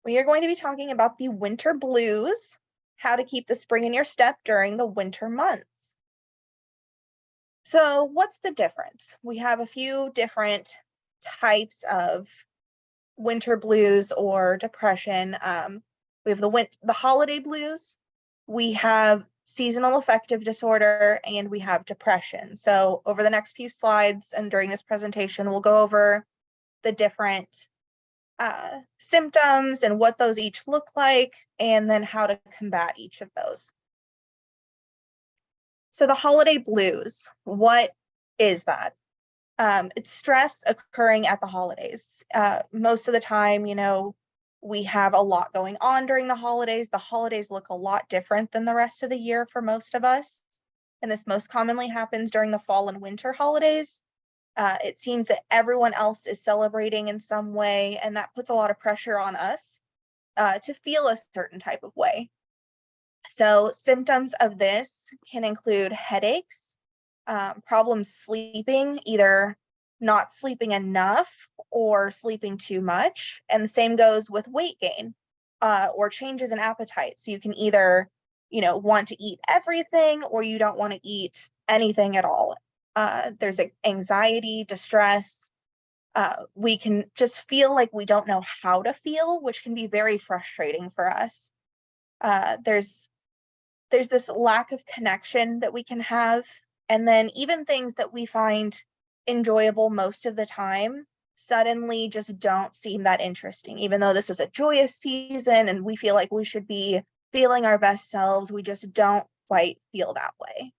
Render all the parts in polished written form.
We are going to be talking about the winter blues, how to keep the spring in your step during the winter months. So what's the difference? We have a few different types of winter blues or depression. We have the holiday blues, we have seasonal affective disorder, and we have depression. So over the next few slides and during this presentation, we'll go over the different symptoms and what those each look like, and then how to combat each of those. So the holiday blues, what is that? It's stress occurring at the holidays. Most of the time, we have a lot going on during the holidays. The holidays look a lot different than the rest of the year for most of us. And this most commonly happens during the fall and winter holidays. It seems that everyone else is celebrating in some way, and that puts a lot of pressure on us to feel a certain type of way. So symptoms of this can include headaches, problems sleeping, either not sleeping enough or sleeping too much. And the same goes with weight gain or changes in appetite. So you can either, want to eat everything or you don't want to eat anything at all. There's anxiety, distress. We can just feel like we don't know how to feel, which can be very frustrating for us. There's this lack of connection that we can have. And then even things that we find enjoyable most of the time suddenly just don't seem that interesting. Even though this is a joyous season and we feel like we should be feeling our best selves, we just don't quite feel that way.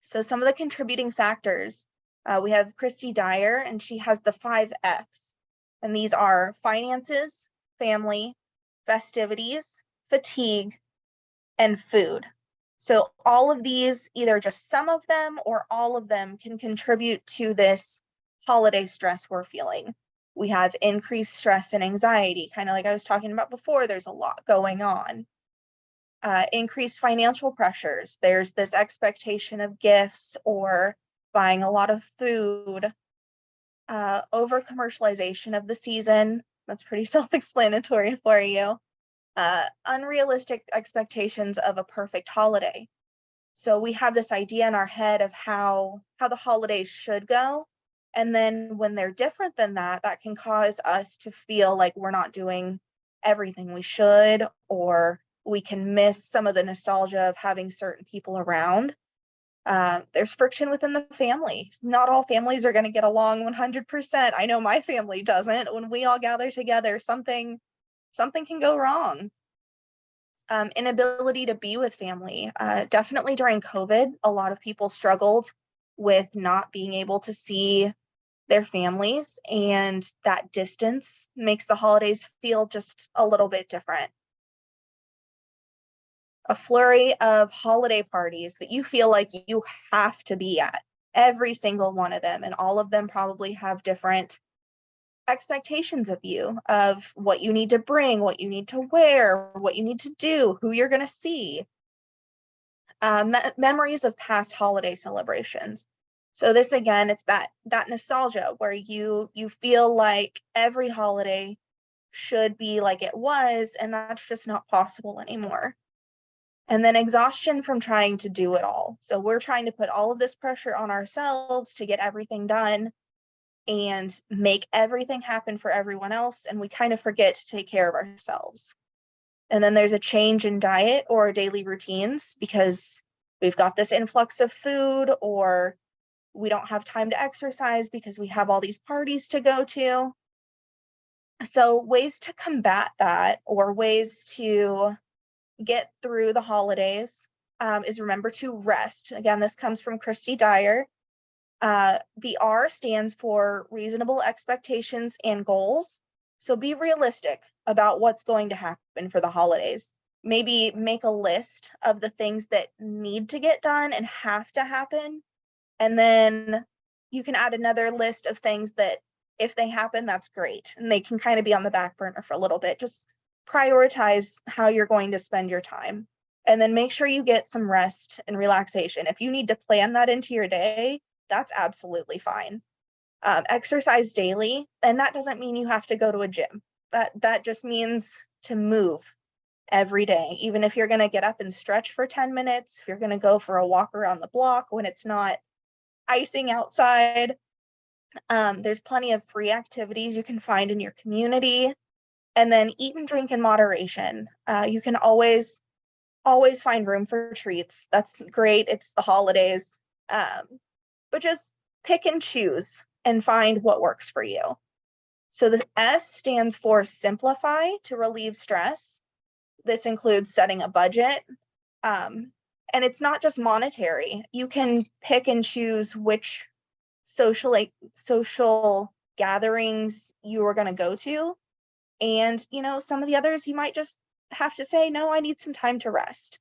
So some of the contributing factors, we have Christy Dyer, and she has the 5 Fs. And these are finances, family, festivities, fatigue, and food. So all of these, either just some of them or all of them, can contribute to this holiday stress we're feeling. We have increased stress and anxiety, kind of like I was talking about before. There's a lot going on. Increased financial pressures. There's this expectation of gifts or buying a lot of food. Over commercialization of the season. That's pretty self-explanatory for you. Unrealistic expectations of a perfect holiday. So we have this idea in our head of how the holidays should go. And then when they're different than that, that can cause us to feel like we're not doing everything we should, or we can miss some of the nostalgia of having certain people around. There's friction within the family. Not all families are going to get along 100%. I know my family doesn't. When we all gather together, something can go wrong. Inability to be with family. Definitely during COVID, a lot of people struggled with not being able to see their families, and that distance makes the holidays feel just a little bit different. A flurry of holiday parties that you feel like you have to be at, every single one of them, and all of them probably have different expectations of you, of what you need to bring, what you need to wear, what you need to do, who you're going to see. Memories of past holiday celebrations. So this, again, it's that nostalgia where you feel like every holiday should be like it was, and that's just not possible anymore. And then exhaustion from trying to do it all. So we're trying to put all of this pressure on ourselves to get everything done and make everything happen for everyone else, and we kind of forget to take care of ourselves. And then there's a change in diet or daily routines because we've got this influx of food, or we don't have time to exercise because we have all these parties to go to. So ways to combat that, or ways to get through the holidays, is remember to rest. Again, this comes from Christy Dyer. The R stands for reasonable expectations and goals. So be realistic about what's going to happen for the holidays. Maybe make a list of the things that need to get done and have to happen. And then you can add another list of things that if they happen, that's great. And they can kind of be on the back burner for a little bit. Just prioritize how you're going to spend your time. And then make sure you get some rest and relaxation. If you need to plan that into your day, that's absolutely fine. Exercise daily, and that doesn't mean you have to go to a gym. That just means to move every day. Even if you're going to get up and stretch for 10 minutes, if you're going to go for a walk around the block when it's not icing outside, there's plenty of free activities you can find in your community. And then eat and drink in moderation. You can always find room for treats. That's great. It's the holidays. But just pick and choose and find what works for you. So the S stands for simplify to relieve stress. This includes setting a budget. And it's not just monetary. You can pick and choose which social gatherings you are going to go to. And, some of the others you might just have to say, no, I need some time to rest.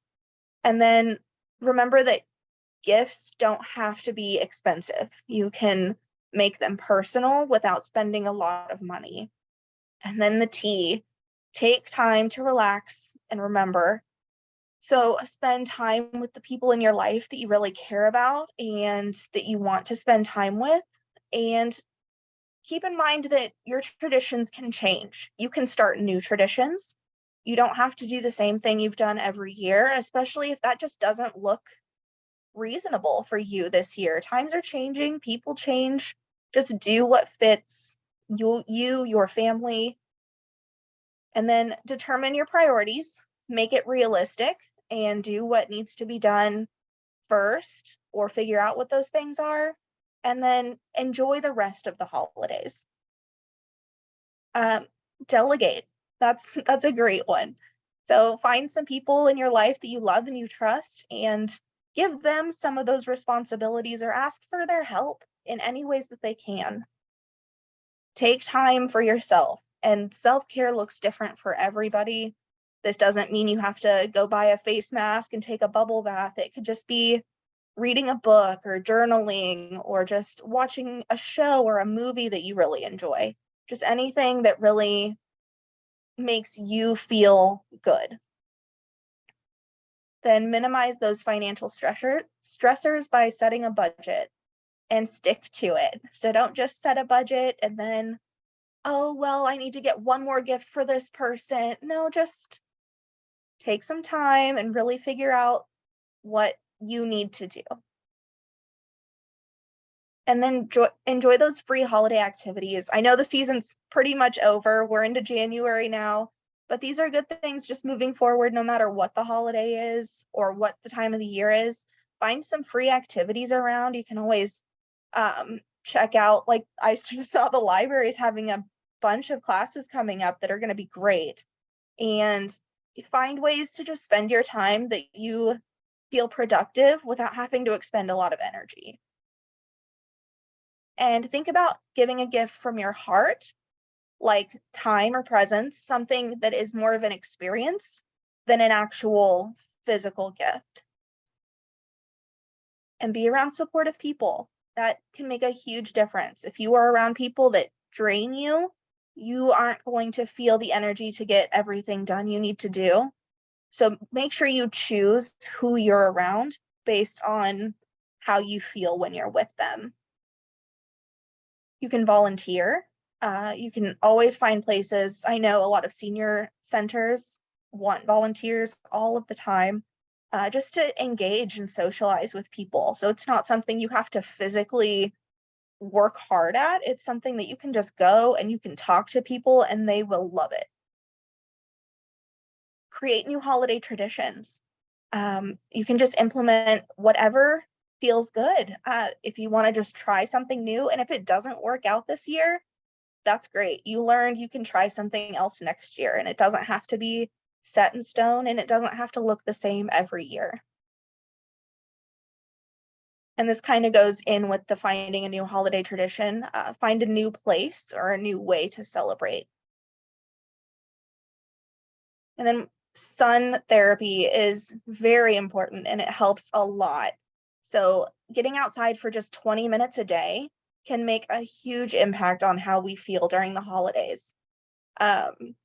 And then remember that gifts don't have to be expensive. You can make them personal without spending a lot of money. And then the T, take time to relax and remember. So spend time with the people in your life that you really care about and that you want to spend time with. And keep in mind that your traditions can change. You can start new traditions. You don't have to do the same thing you've done every year, especially if that just doesn't look reasonable for you this year. Times are changing, people change. Just do what fits you, your family. And then determine your priorities, make it realistic, and do what needs to be done first, or figure out what those things are. And then enjoy the rest of the holidays. Delegate. That's a great one. So find some people in your life that you love and you trust and give them some of those responsibilities or ask for their help in any ways that they can. Take time for yourself, and self-care looks different for everybody. This doesn't mean you have to go buy a face mask and take a bubble bath. It could just be reading a book or journaling or just watching a show or a movie that you really enjoy. Just anything that really makes you feel good. Then minimize those financial stressors by setting a budget and stick to it. So don't just set a budget and then, oh, well, I need to get one more gift for this person. No, just take some time and really figure out what you need to do. And then enjoy those free holiday activities. I know the season's pretty much over. We're into January now, but these are good things just moving forward, no matter what the holiday is or what the time of the year is. Find some free activities around. You can always check out, like I just saw the library is having a bunch of classes coming up that are going to be great. And find ways to just spend your time that you feel productive without having to expend a lot of energy. And think about giving a gift from your heart, like time or presence, something that is more of an experience than an actual physical gift. And be around supportive people. That can make a huge difference. If you are around people that drain you, you aren't going to feel the energy to get everything done you need to do. So make sure you choose who you're around based on how you feel when you're with them. You can volunteer. You can always find places. I know a lot of senior centers want volunteers all of the time, just to engage and socialize with people. So it's not something you have to physically work hard at. It's something that you can just go and you can talk to people and they will love it. Create new holiday traditions. You can just implement whatever feels good. If you want to just try something new, and if it doesn't work out this year, that's great. You learned, you can try something else next year, and it doesn't have to be set in stone, and it doesn't have to look the same every year. And this kind of goes in with the finding a new holiday tradition. Find a new place or a new way to celebrate. And then sun therapy is very important, and it helps a lot. So getting outside for just 20 minutes a day can make a huge impact on how we feel during the holidays. And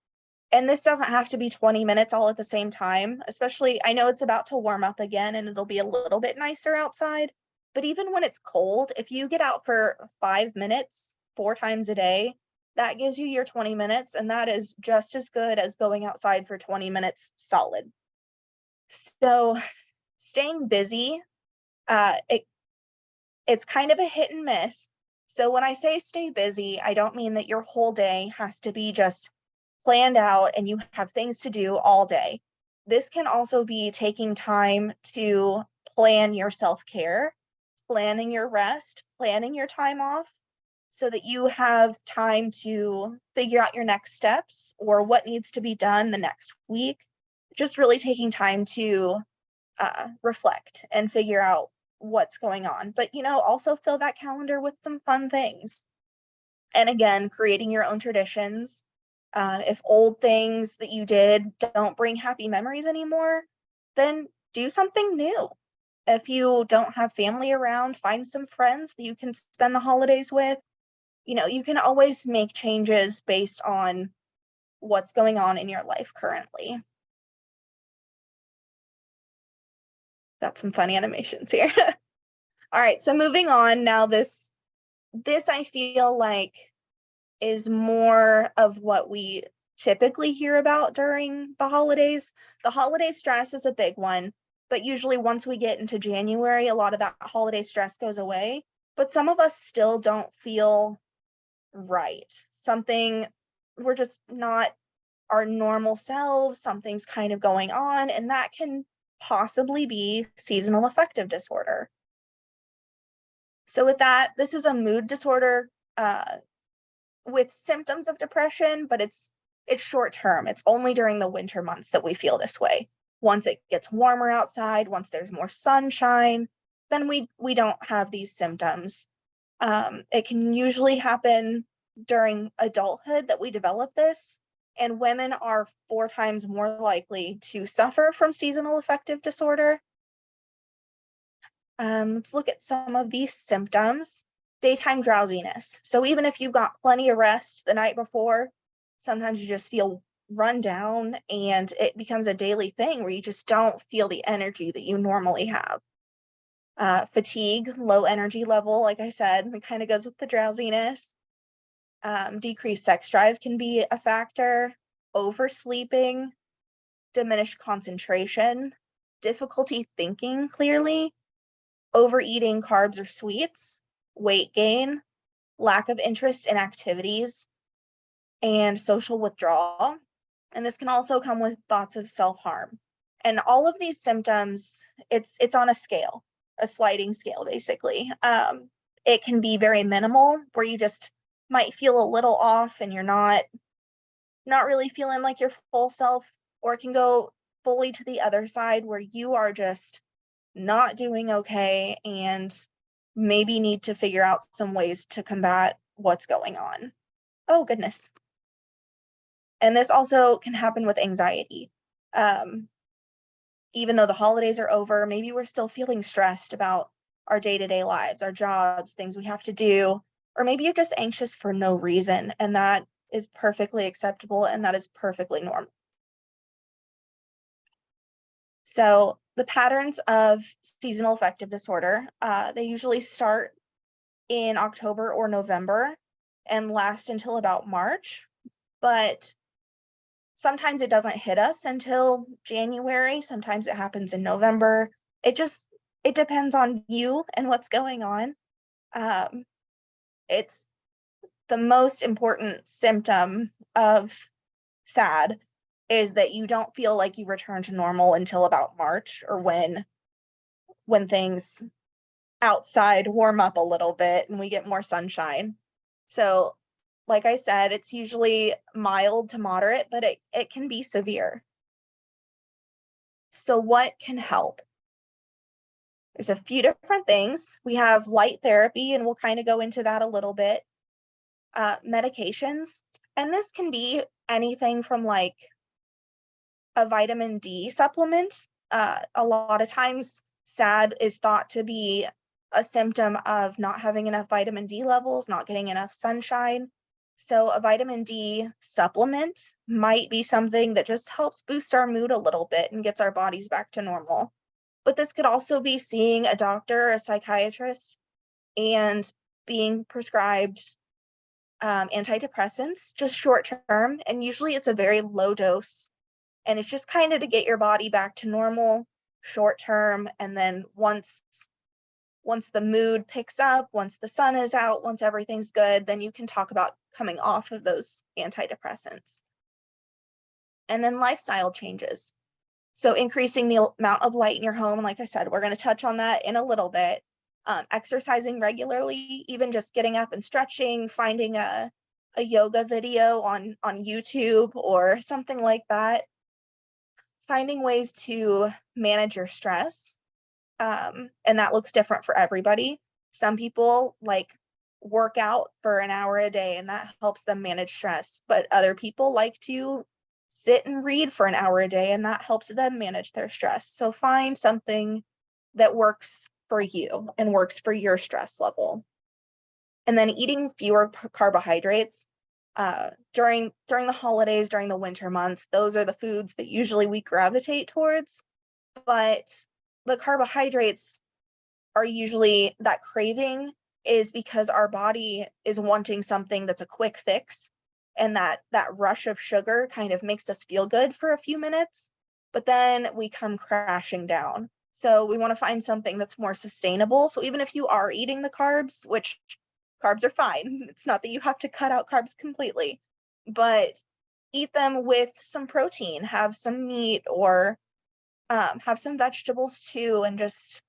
this doesn't have to be 20 minutes all at the same time, especially I know it's about to warm up again and it'll be a little bit nicer outside. But even when it's cold, if you get out for 5 minutes 4 times a day, That gives you your 20 minutes, and that is just as good as going outside for 20 minutes solid. So staying busy, it's kind of a hit and miss. So when I say stay busy, I don't mean that your whole day has to be just planned out and you have things to do all day. This can also be taking time to plan your self-care, planning your rest, planning your time off, so that you have time to figure out your next steps or what needs to be done the next week. Just really taking time to reflect and figure out what's going on. But, also fill that calendar with some fun things. And again, creating your own traditions. If old things that you did don't bring happy memories anymore, then do something new. If you don't have family around, find some friends that you can spend the holidays with. You can always make changes based on what's going on in your life currently. Got some funny animations here. All right, so moving on now, this I feel like is more of what we typically hear about during the holidays. The holiday stress is a big one, but usually once we get into January, a lot of that holiday stress goes away. But some of us still don't feel right. We're just not our normal selves, something's kind of going on, and that can possibly be seasonal affective disorder. So with that, this is a mood disorder with symptoms of depression, but it's short term. It's only during the winter months that we feel this way. Once it gets warmer outside, once there's more sunshine, then we don't have these symptoms. It can usually happen during adulthood that we develop this, and women are 4 times more likely to suffer from seasonal affective disorder. Let's look at some of these symptoms. Daytime drowsiness. So even if you got plenty of rest the night before, sometimes you just feel run down, and it becomes a daily thing where you just don't feel the energy that you normally have. Fatigue, low energy level, like I said, it kind of goes with the drowsiness. Decreased sex drive can be a factor. Oversleeping, diminished concentration, difficulty thinking clearly, overeating carbs or sweets, weight gain, lack of interest in activities, and social withdrawal. And this can also come with thoughts of self-harm. And all of these symptoms, it's on a scale, a sliding scale, basically. It can be very minimal, where you just might feel a little off and you're not really feeling like your full self, or it can go fully to the other side where you are just not doing okay and maybe need to figure out some ways to combat what's going on. Oh, goodness. And this also can happen with anxiety. Even though the holidays are over, maybe we're still feeling stressed about our day-to-day lives, our jobs, things we have to do, or maybe you're just anxious for no reason, and that is perfectly acceptable, and that is perfectly normal. So the patterns of seasonal affective disorder, they usually start in October or November and last until about March, but sometimes it doesn't hit us until January. Sometimes it happens in November. It depends on you and what's going on. It's the most important symptom of SAD is that you don't feel like you return to normal until about March, or when things outside warm up a little bit and we get more sunshine. So, like I said, it's usually mild to moderate, but it can be severe. So what can help? There's a few different things. We have light therapy, and we'll kind of go into that a little bit. Medications, and this can be anything from like a vitamin D supplement. A lot of times SAD is thought to be a symptom of not having enough vitamin D levels, not getting enough sunshine. So a vitamin D supplement might be something that just helps boost our mood a little bit and gets our bodies back to normal. But this could also be seeing a doctor, a psychiatrist, and being prescribed antidepressants, just short term, and usually it's a very low dose, and it's just kind of to get your body back to normal short term, and then once the mood picks up, once the sun is out, once everything's good, then you can talk about coming off of those antidepressants. And then lifestyle changes. So increasing the amount of light in your home, like I said, we're going to touch on that in a little bit. Exercising regularly, even just getting up and stretching, finding a yoga video on YouTube or something like that. Finding ways to manage your stress. And that looks different for everybody. Some people like work out for an hour a day and that helps them manage stress, but other people like to sit and read for an hour a day and that helps them manage their stress. So find something that works for you and works for your stress level. And then eating fewer carbohydrates. During the holidays, during the winter months, those are the foods that usually we gravitate towards, but the carbohydrates are usually, that craving is because our body is wanting something that's a quick fix, and that rush of sugar kind of makes us feel good for a few minutes, but then we come crashing down. So we want to find something that's more sustainable. So even if you are eating the carbs, which carbs are fine, it's not that you have to cut out carbs completely, but eat them with some protein, have some meat, or have some vegetables too, and just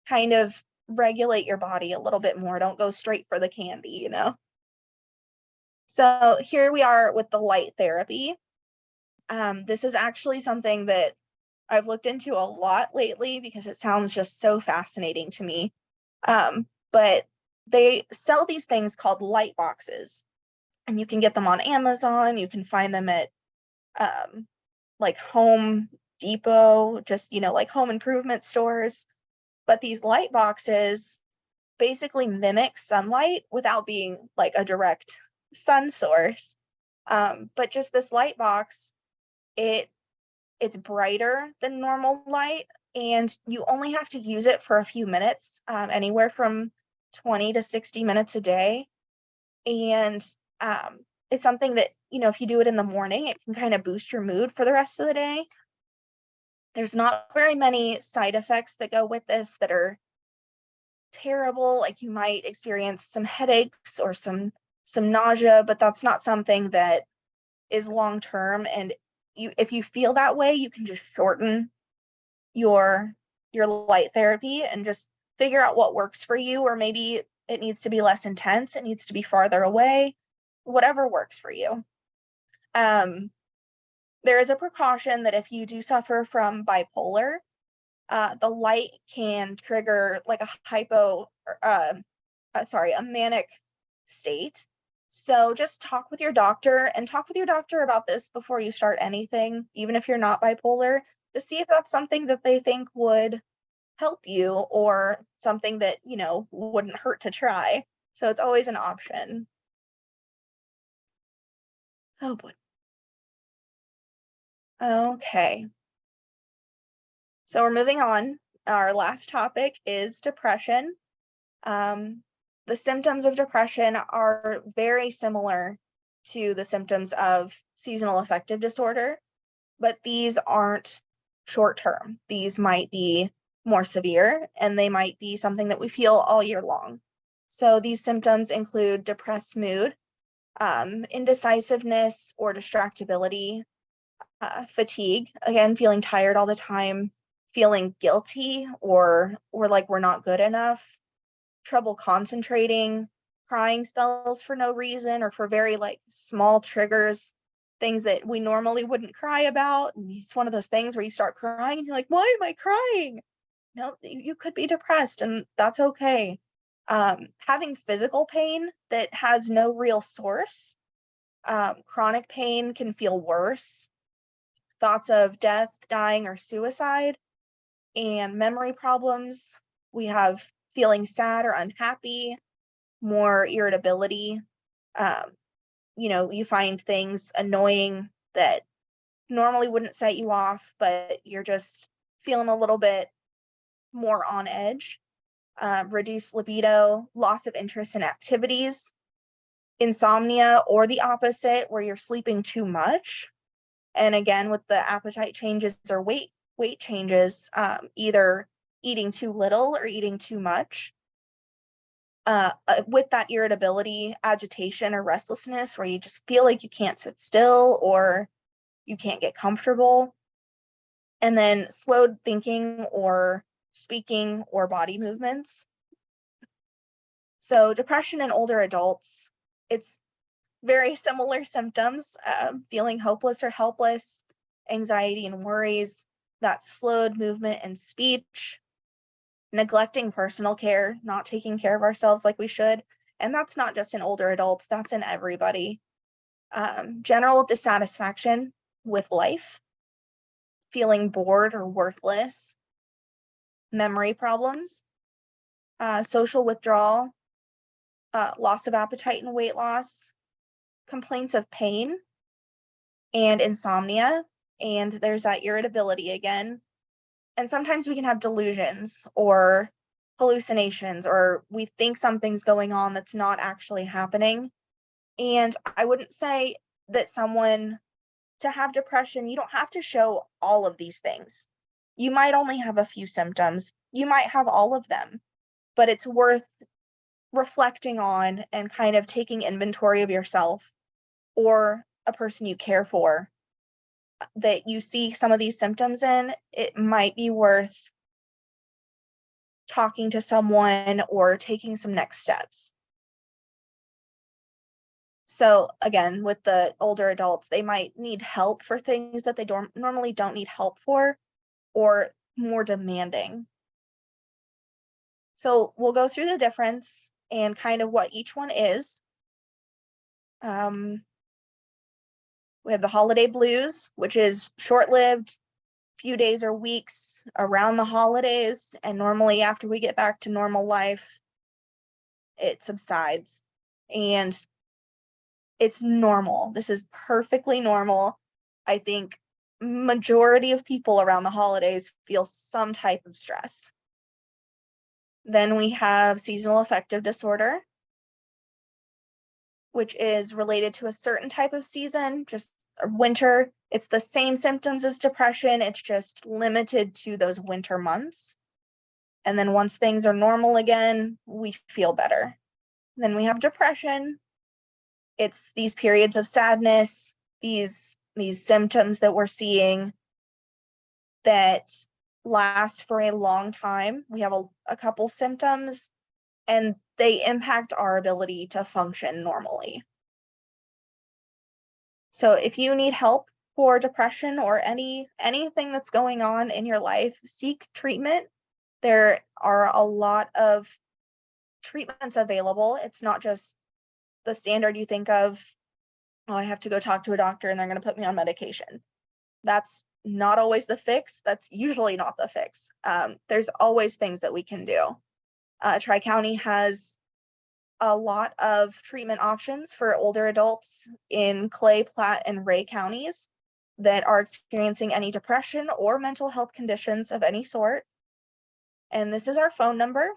kind of regulate your body a little bit more. Don't go straight for the candy, you know? So here we are with the light therapy. This is actually something that I've looked into a lot lately because it sounds just so fascinating to me. But they sell these things called light boxes, and you can get them on Amazon. You can find them at like Home Depot, just, like home improvement stores. But these light boxes basically mimic sunlight without being like a direct sun source. But just this light box, it's brighter than normal light, and you only have to use it for a few minutes, anywhere from 20 to 60 minutes a day. And it's something that, if you do it in the morning, it can kind of boost your mood for the rest of the day. There's not very many side effects that go with this that are terrible. Like you might experience some headaches or some nausea, but that's not something that is long term. And if you feel that way, you can just shorten your light therapy and just figure out what works for you, or maybe it needs to be less intense, it needs to be farther away, whatever works for you. There is a precaution that if you do suffer from bipolar, the light can trigger like a manic state. So just talk with your doctor about this before you start anything, even if you're not bipolar, to see if that's something that they think would help you or something that, wouldn't hurt to try. So it's always an option. Oh boy. Okay. So we're moving on. Our last topic is depression. The symptoms of depression are very similar to the symptoms of seasonal affective disorder, but these aren't short-term. These might be more severe, and they might be something that we feel all year long. So these symptoms include depressed mood, indecisiveness or distractibility, fatigue, again, feeling tired all the time, feeling guilty or like we're not good enough, trouble concentrating, crying spells for no reason or for very like small triggers, things that we normally wouldn't cry about. And it's one of those things where you start crying and you're like, why am I crying? No, you could be depressed, and that's okay. Having physical pain that has no real source. Chronic pain can feel worse. Thoughts of death, dying, or suicide, and memory problems. We have feeling sad or unhappy, more irritability. You find things annoying that normally wouldn't set you off, but you're just feeling a little bit more on edge. Reduced libido, loss of interest in activities, insomnia, or the opposite, where you're sleeping too much. And again, with the appetite changes or weight changes, either eating too little or eating too much. With that irritability, agitation, or restlessness, where you just feel like you can't sit still or you can't get comfortable. And then slowed thinking or speaking or body movements. So depression in older adults, it's very similar symptoms, feeling hopeless or helpless, anxiety and worries, that slowed movement and speech, neglecting personal care, not taking care of ourselves like we should. And that's not just in older adults, that's in everybody. General dissatisfaction with life, feeling bored or worthless, memory problems, social withdrawal, loss of appetite and weight loss, complaints of pain and insomnia, and there's that irritability again. And sometimes we can have delusions or hallucinations, or we think something's going on that's not actually happening. And I wouldn't say that someone, to have depression, you don't have to show all of these things. You might only have a few symptoms. You might have all of them, but it's worth reflecting on and kind of taking inventory of yourself or a person you care for that you see some of these symptoms in. It might be worth talking to someone or taking some next steps. So again, with the older adults, they might need help for things that they normally don't need help for, or more demanding. So we'll go through the difference and kind of what each one is. We have the holiday blues, which is short-lived, few days or weeks around the holidays, and normally after we get back to normal life, it subsides. And it's normal. This is perfectly normal. I think majority of people around the holidays feel some type of stress. Then we have seasonal affective disorder, which is related to a certain type of season, just winter. It's the same symptoms as depression, it's just limited to those winter months. And then once things are normal again, we feel better. Then we have depression. It's these periods of sadness, these symptoms that we're seeing that last for a long time. We have a couple symptoms, and they impact our ability to function normally. So if you need help for depression or anything that's going on in your life, seek treatment. There are a lot of treatments available. It's not just the standard you think of, oh, I have to go talk to a doctor and they're going to put me on medication. That's not always the fix. That's usually not the fix. There's always things that we can do. Tri-County has a lot of treatment options for older adults in Clay, Platte, and Ray counties that are experiencing any depression or mental health conditions of any sort. And this is our phone number.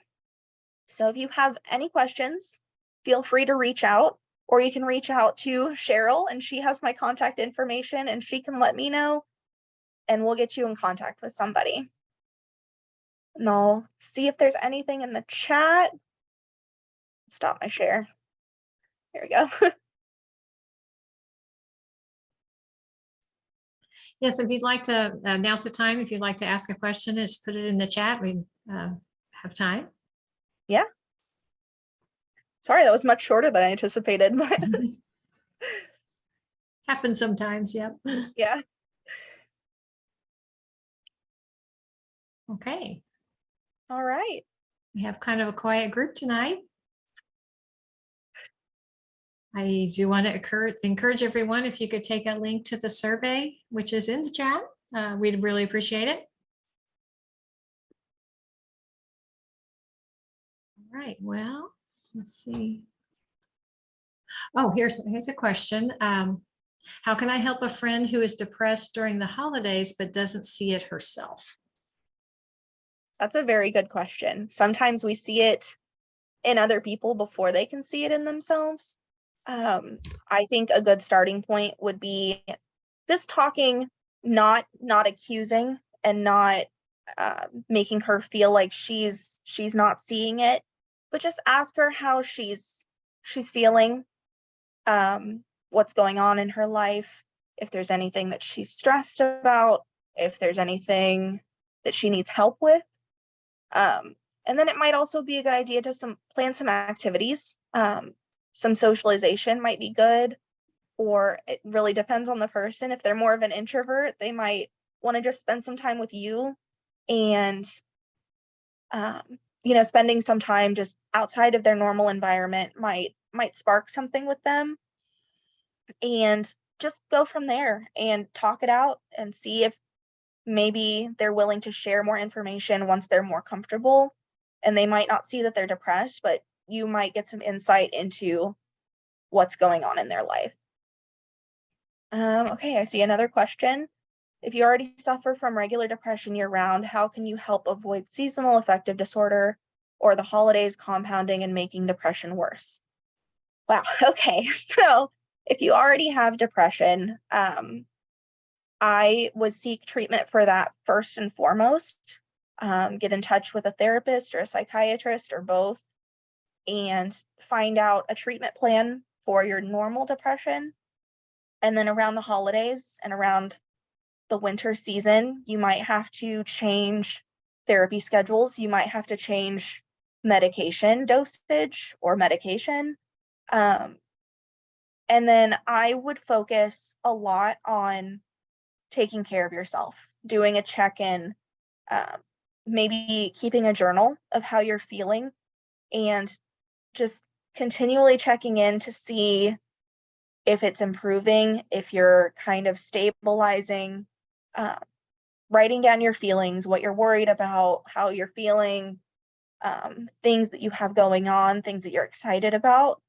So if you have any questions, feel free to reach out, or you can reach out to Cheryl, and she has my contact information, and she can let me know, and we'll get you in contact with somebody. And I'll see if there's anything in the chat. Stop my share. Here we go. Yes, if you'd like to, now's the time. If you'd like to ask a question, just put it in the chat. We have time. Yeah. Sorry, that was much shorter than I anticipated. Happens sometimes, yep. Yeah. Okay. All right. We have kind of a quiet group tonight. I do want to encourage everyone, if you could take a link to the survey, which is in the chat, we'd really appreciate it. All right, well, let's see. Oh, here's a question. How can I help a friend who is depressed during the holidays but doesn't see it herself? That's a very good question. Sometimes we see it in other people before they can see it in themselves. I think a good starting point would be just talking, not accusing and not making her feel like she's not seeing it, but just ask her how she's feeling, what's going on in her life, if there's anything that she's stressed about, if there's anything that she needs help with. And then it might also be a good idea to plan some activities. Some socialization might be good, or it really depends on the person. If they're more of an introvert, they might want to just spend some time with you, and spending some time just outside of their normal environment might spark something with them, and just go from there and talk it out and see if maybe they're willing to share more information once they're more comfortable. And they might not see that they're depressed, but you might get some insight into what's going on in their life. Okay, I see another question. If you already suffer from regular depression year-round, how can you help avoid seasonal affective disorder or the holidays compounding and making depression worse? Wow, okay. So if you already have depression, I would seek treatment for that first and foremost. Get in touch with a therapist or a psychiatrist or both, and find out a treatment plan for your normal depression. And then around the holidays and around the winter season, you might have to change therapy schedules. You might have to change medication dosage or medication. And then I would focus a lot on taking care of yourself, doing a check-in, maybe keeping a journal of how you're feeling, and just continually checking in to see if it's improving, if you're kind of stabilizing, writing down your feelings, what you're worried about, how you're feeling, things that you have going on, things that you're excited about,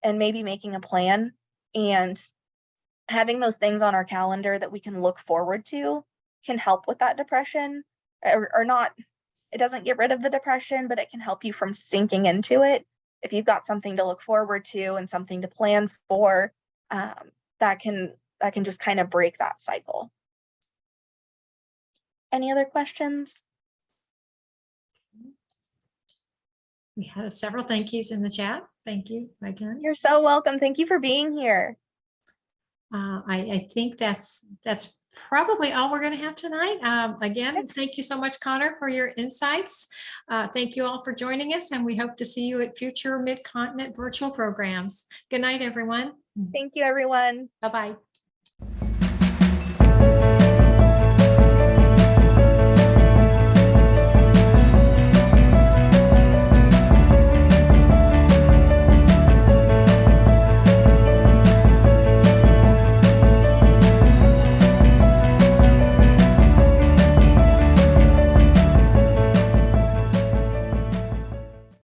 and maybe making a plan and having those things on our calendar that we can look forward to can help with that depression, or not. It doesn't get rid of the depression, but it can help you from sinking into it. If you've got something to look forward to and something to plan for, that can just kind of break that cycle. Any other questions? We had several thank yous in the chat. Thank you again. You're so welcome. Thank you for being here. I think that's probably all we're going to have tonight. Again, thank you so much, Connor, for your insights. Thank you all for joining us, and we hope to see you at future Mid-Continent virtual programs. Good night, everyone. Thank you, everyone. Bye-bye.